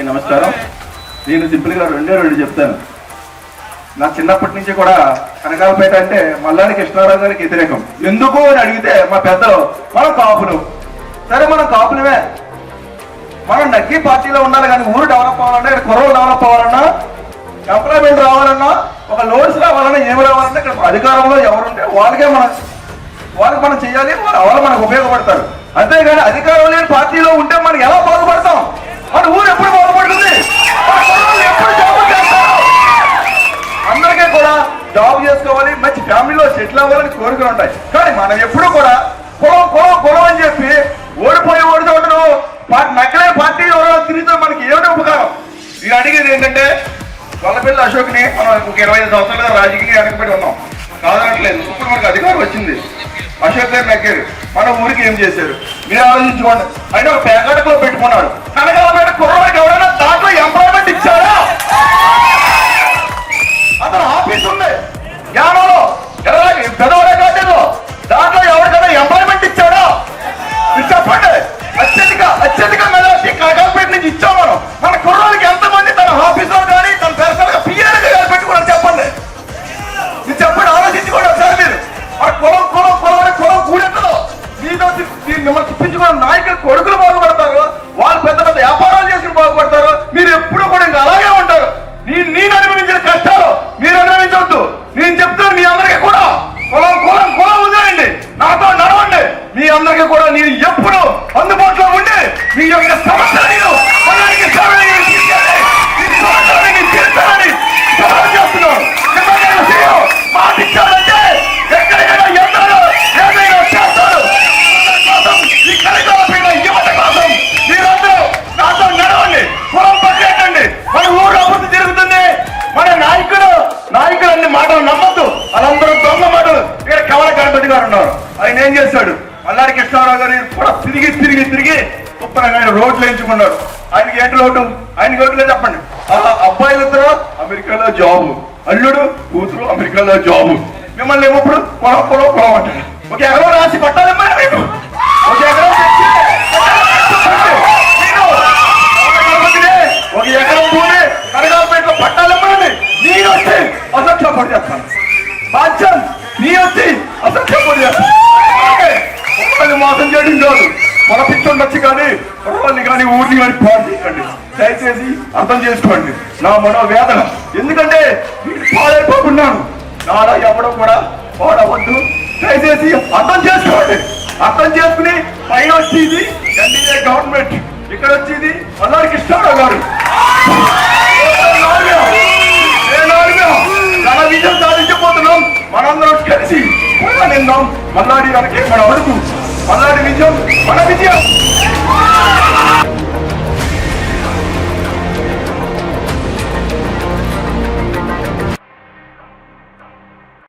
అందరికీ నమస్కారం. నేను సింపుల్గా రెండు చెప్తాను. నా చిన్నప్పటి నుంచి కూడా కనకాలపేట అంటే మల్లాడి కృష్ణారావు గారికి వ్యతిరేకం. ఎందుకు అని అడిగితే మా పెద్దలు మనం కాపులు, సరే మనం కాపులమే, మనం నగ్గి పార్టీలో ఉండాలి కానీ ఊరు డెవలప్ అవ్వాలన్నా, ఇక్కడ కుర్రలు డెవలప్ అవ్వాలన్నా, ఎంప్లాయ్మెంట్ రావాలన్నా, ఒక లోన్స్ రావాలన్నా, ఏమి రావాలన్నా ఇక్కడ అధికారంలో ఎవరుంటే వాళ్ళకి మనం చేయాలి, వాళ్ళు మనకు ఉపయోగపడతారు. అంతేగాని అధికారం లేని పార్టీలో ఉంటే మనం ఎలా బాగుపడతాం? మన ఊరు ఎప్పుడు బాగుపడుతుంది? ఎప్పుడు జాబ్ చేస్తారు? అందరికీ కూడా జాబ్ చేసుకోవాలి, మంచి ఫ్యామిలీలో సెటిల్ అవ్వాలని కోరికలు ఉంటాయి. కానీ మనం ఎప్పుడు కూడా కులం అని చెప్పి ఓడిపోయి ఓడిచోటను నక్కలే పార్టీ ఎవరో తిరిగితే మనకి ఏమిటి ఉపకారం? ఇది అడిగేది ఏంటంటే, గొల్లపిల్లి అశోక్ని మనం ఒక 25 సంవత్సరాలుగా రాజకీయ వెనకబడి ఉన్నాం, కాదనట్లేదు. ఇప్పుడు మనకు అధికారం వచ్చింది, అశోక్ గారు నగ్గారు, మన ఊరికి ఏం చేశారు మీరు ఆలోచించుకోండి. ఆయన ఒక పేకాటలో పెట్టుకున్నాడు. కనకాలపేట కుర్రవాడికి ఎవరైనా దాంట్లో ఎంప్లాయ్మెంట్ ఇచ్చారా? అతను ఆఫీస్ ఉంది జ్ఞానంలో, పెదవడే గార్డెన్లో, దాంట్లో ఎవరికైనా ఎంప్లాయ్మెంట్ ఇచ్చాడా? చెప్పండి. అత్యధిక మెజార్టీ కనకాలపేట నుంచి ఇచ్చాం మనం. మన కుర్రోళ్ళకి ఎంతమంది తన ఆఫీసులో కానీ తన పర్సనల్ గా పిఆర్గా కానీ పెట్టుకున్నారు? చెప్పండి. మీరు చెప్పండి, ఆలోచించుకోండి ఒకసారి మీరు. ఆ కులం కూడెంతలో మీతో మిమ్మల్ని తిప్పించుకున్న నాయకులు కొడుకులు బాగుపడతారు, వాళ్ళు పెద్ద పెద్ద వ్యాపారాలు చేసుకుని బాగుపడతారు. మీరు ఎప్పుడు కూడా ఇంకా అలాగే ఉంటారు. నేను అనుభవించిన కష్టాలు మీరు అనుభవించవద్దు. నేను చెప్తాను మీ అందరికీ కూడా, కులం వదిలేయండి, నాతో నడవండి. మీ అందరికీ కూడా నేను ఎప్పుడు అందుబాటులో ఉండి మీ యొక్క సమస్యలు మాటిచ్చారంటే ఎక్కడికైనా వెళ్తారు, ఏదైనా చేస్తారు. ఈ కనకాలపేట యువత కోసం మీరందరూ నాతో నడవండి, కులం పట్టండి. మన ఊరు అభివృద్ధి జరుగుతుంది. మన నాయకులు అన్ని మాటలు నమ్మద్దు, వాళ్ళందరూ దొంగ మాటలు. ఇక్కడ కవల గణపతి గారు ఉన్నారు, ఆయన ఏం చేశాడు? మల్లాడి కృష్ణారావు గారు కూడా తిరిగి కుప్పరంగా ఆయన రోడ్లు ఎంచుకున్నాడు. ఆయనకి ఏంటి లోటు? ఆయనకి ఓట్లే చెప్పండి. అబ్బాయిలు ఇద్దరు అమెరికాలో జాబు, అల్లుడు కూతురు అమెరికాలో జాబు. మిమ్మల్ని ఏమప్పుడు పొలం అంటాడు. ఒక ఎకరం రాసి పట్టాలమ్మా మీకు, ఒక ఎకరం ఒక ఎకరం భూమి కనకాలపేటలో పట్టాలమ్మని నేను వచ్చి అసలు చేస్తాను. బాధ్యం నీ వచ్చి అసలు చేస్తాను. మోసం చేయడం కాదు, పొలపించండి కానీ పొలవాళ్ళని కానీ ఊరిని కానీ పాడు చేయకండి. దయచేసి అర్థం చేసుకోండి నా మనోవేదన. ఎందుకంటే నేను పాడైపోతున్నాను, నాలా ఎవడో కూడా పాడవద్దు. దయచేసి అర్థం చేసుకోండి. అర్థం చేసుకుని పైన వచ్చేది ఎన్డీఏ గవర్నమెంట్, ఇక్కడ వచ్చేది మల్లాడి కృష్ణారావు గారు. ఘన విజయం సాధించబోతున్నాం. మనందరం కలిసి నిందాం. మల్లాడి గారికి మన అడుగు